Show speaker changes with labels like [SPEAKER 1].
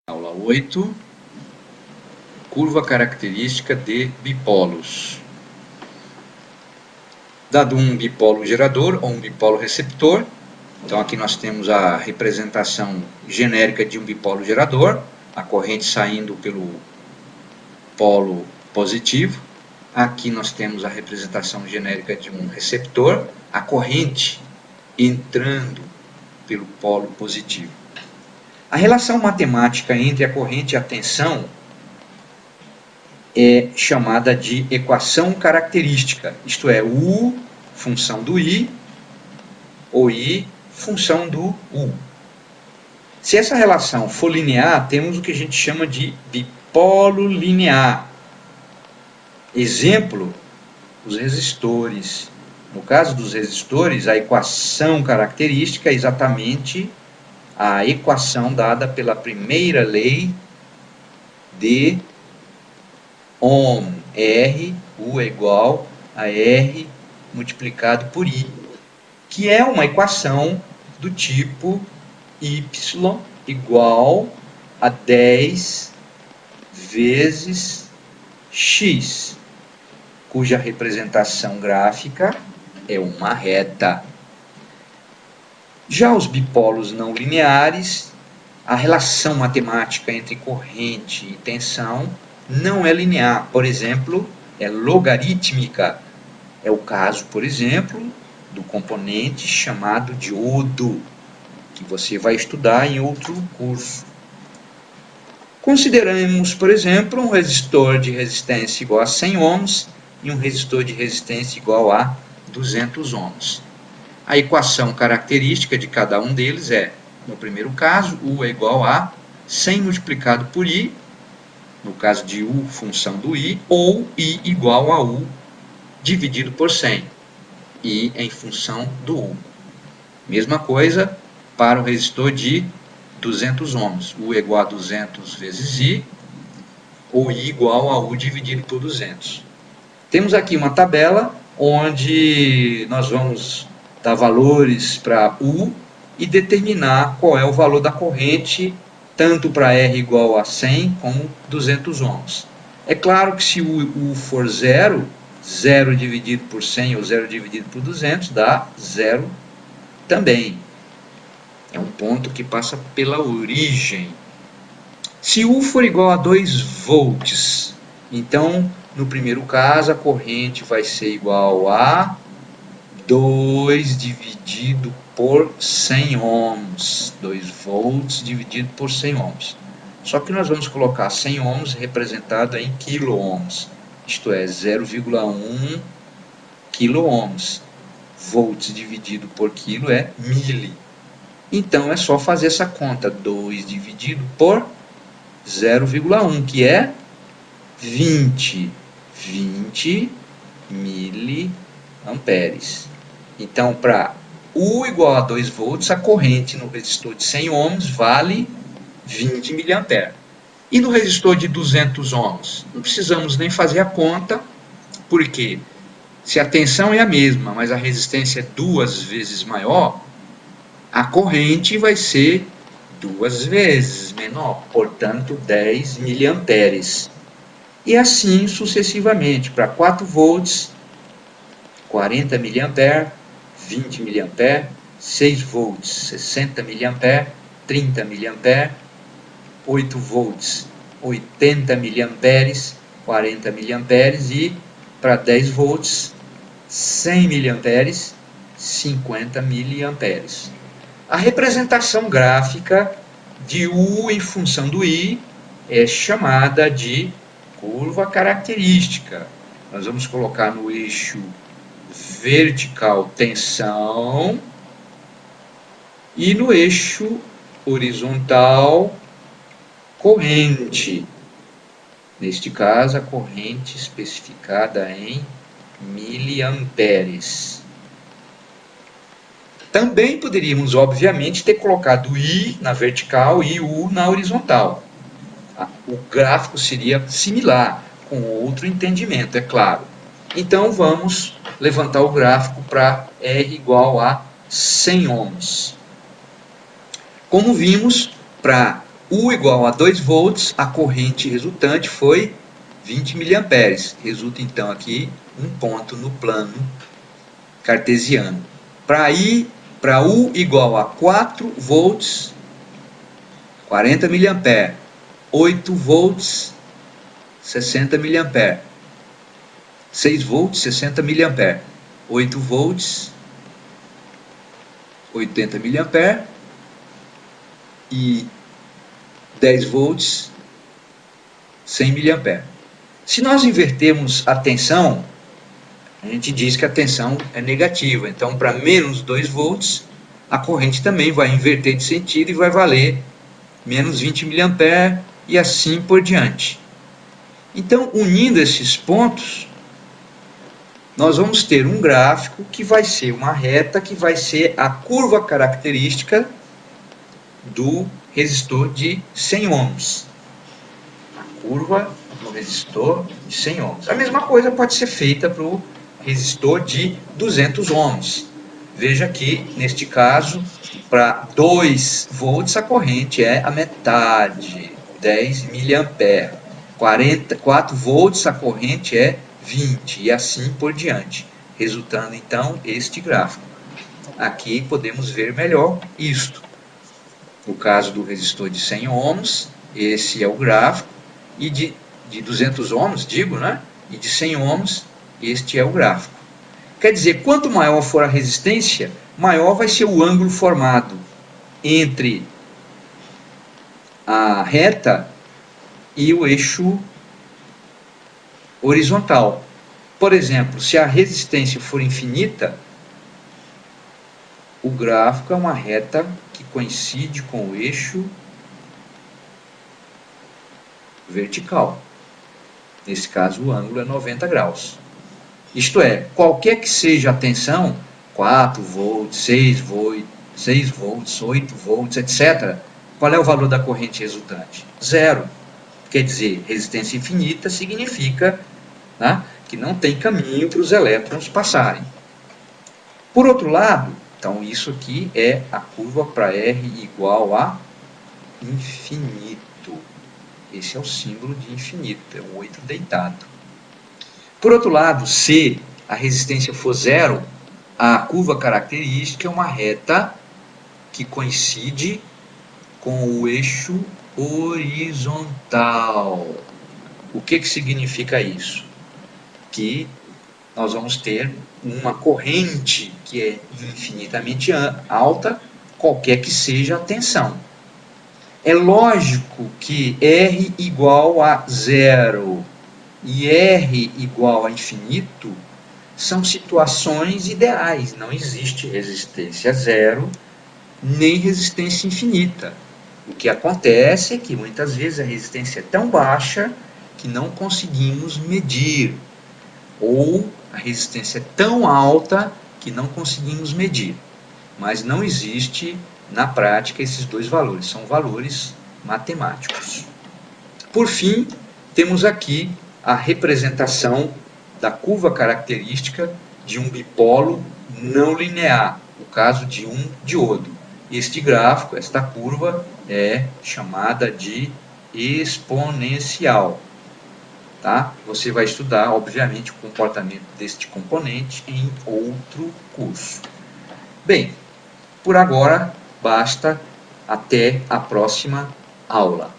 [SPEAKER 1] Aula 8, curva característica de bipolos. Dado um bipolo gerador ou um bipolo receptor, então aqui nós temos a representação genérica de um bipolo gerador, a corrente saindo pelo polo positivo. Aqui nós temos a representação genérica de um receptor, a corrente entrando pelo polo positivo. A relação matemática entre a corrente e a tensão é chamada de equação característica, isto é, U função do I, ou I função do U. Se essa relação for linear, temos o que a gente chama de bipolo linear. Exemplo, os resistores. No caso dos resistores, a equação característica é exatamente a equação dada pela primeira lei de Ohm, R, U é igual a R multiplicado por I, que é uma equação do tipo Y igual a 10 vezes X, cuja representação gráfica é uma reta. Já os bipolos não lineares, a relação matemática entre corrente e tensão não é linear. Por exemplo, é logarítmica. É o caso, por exemplo, do componente chamado diodo, que você vai estudar em outro curso. Consideremos, por exemplo, um resistor de resistência igual a 100 ohms e um resistor de resistência igual a 200 ohms. A equação característica de cada um deles é, no primeiro caso, U é igual a 100 multiplicado por I, no caso de U, função do I, ou I igual a U dividido por 100, I em função do U. Mesma coisa para o resistor de 200 ohms, U é igual a 200 vezes I, ou I igual a U dividido por 200. Temos aqui uma tabela onde nós vamos dar valores para U e determinar qual é o valor da corrente, tanto para R igual a 100 como 200 ohms. É claro que se U for 0, 0 dividido por 100 ou 0 dividido por 200 dá 0 também. É um ponto que passa pela origem. Se U for igual a 2 volts, então, no primeiro caso, a corrente vai ser igual a 2 dividido por 100 ohms, 2 volts dividido por 100 ohms. Só que nós vamos colocar 100 ohms representado em quilo-ohms, isto é, 0,1 quilo-ohms. Volts dividido por quilo é mili. Então, é só fazer essa conta, 2 dividido por 0,1, que é 20 miliamperes. Então, para U igual a 2 volts, a corrente no resistor de 100 ohms vale 20 miliamperes. E no resistor de 200 ohms? Não precisamos nem fazer a conta, porque se a tensão é a mesma, mas a resistência é 2 vezes maior, a corrente vai ser 2 vezes menor, portanto 10 miliamperes. E assim sucessivamente, para 4 volts, 40 miliamperes, 20 miliamperes, 6 volts, 60 miliamperes, 30 miliamperes, 8 volts, 80 miliamperes, 40 miliamperes e para 10 volts, 100 miliamperes, 50 miliamperes. A representação gráfica de U em função do I é chamada de curva característica. Nós vamos colocar no eixo vertical tensão e no eixo horizontal corrente. Neste caso, a corrente especificada em miliamperes. Também poderíamos, obviamente, ter colocado I na vertical e U na horizontal. O gráfico seria similar, com outro entendimento, é claro. Então, vamos levantar o gráfico para R igual a 100 ohms. Como vimos, para U igual a 2 volts, a corrente resultante foi 20 miliamperes. Resulta então aqui um ponto no plano cartesiano. Para U igual a 4 volts, 40 miliamperes. 8 volts, 60 miliamperes. 6 volts, 60 miliamperes. 8 volts, 80 miliamperes. E 10 volts, 100 miliamperes. Se nós invertermos a tensão, a gente diz que a tensão é negativa. Então, para menos 2 volts, a corrente também vai inverter de sentido e vai valer menos 20 miliamperes e assim por diante. Então, unindo esses pontos, nós vamos ter um gráfico que vai ser uma reta, que vai ser a curva característica do resistor de 100 ohms. A curva do resistor de 100 ohms. A mesma coisa pode ser feita para o resistor de 200 ohms. Veja que, neste caso, para 2 volts a corrente é a metade, 10 miliamperes. 4 volts a corrente é 20 e assim por diante. Resultando então este gráfico. Aqui podemos ver melhor isto. No caso do resistor de 100 ohms, esse é o gráfico, e de 200 ohms, digo, né? E de 100 ohms, este é o gráfico. Quer dizer, quanto maior for a resistência, maior vai ser o ângulo formado entre a reta e o eixo horizontal. Por exemplo, se a resistência for infinita, o gráfico é uma reta que coincide com o eixo vertical. Nesse caso, o ângulo é 90 graus. Isto é, qualquer que seja a tensão, 4 volts, 6 volts, 8 volts, etc., qual é o valor da corrente resultante? Zero. Quer dizer, resistência infinita significa, né, que não tem caminho para os elétrons passarem. Por outro lado, então isso aqui é a curva para R igual a infinito. Esse é o símbolo de infinito, é o 8 deitado. Por outro lado, se a resistência for zero, a curva característica é uma reta que coincide com o eixo horizontal. O que significa isso? Que nós vamos ter uma corrente que é infinitamente alta, qualquer que seja a tensão. É lógico que R igual a zero e R igual a infinito são situações ideais. Não existe resistência zero nem resistência infinita. O que acontece é que muitas vezes a resistência é tão baixa que não conseguimos medir, ou a resistência é tão alta que não conseguimos medir. Mas não existe na prática esses dois valores, são valores matemáticos. Por fim, temos aqui a representação da curva característica de um bipolo não linear, no caso de um diodo. Este gráfico, esta curva, é chamada de exponencial. Tá? Você vai estudar, obviamente, o comportamento deste componente em outro curso. Bem, por agora, basta. Até a próxima aula.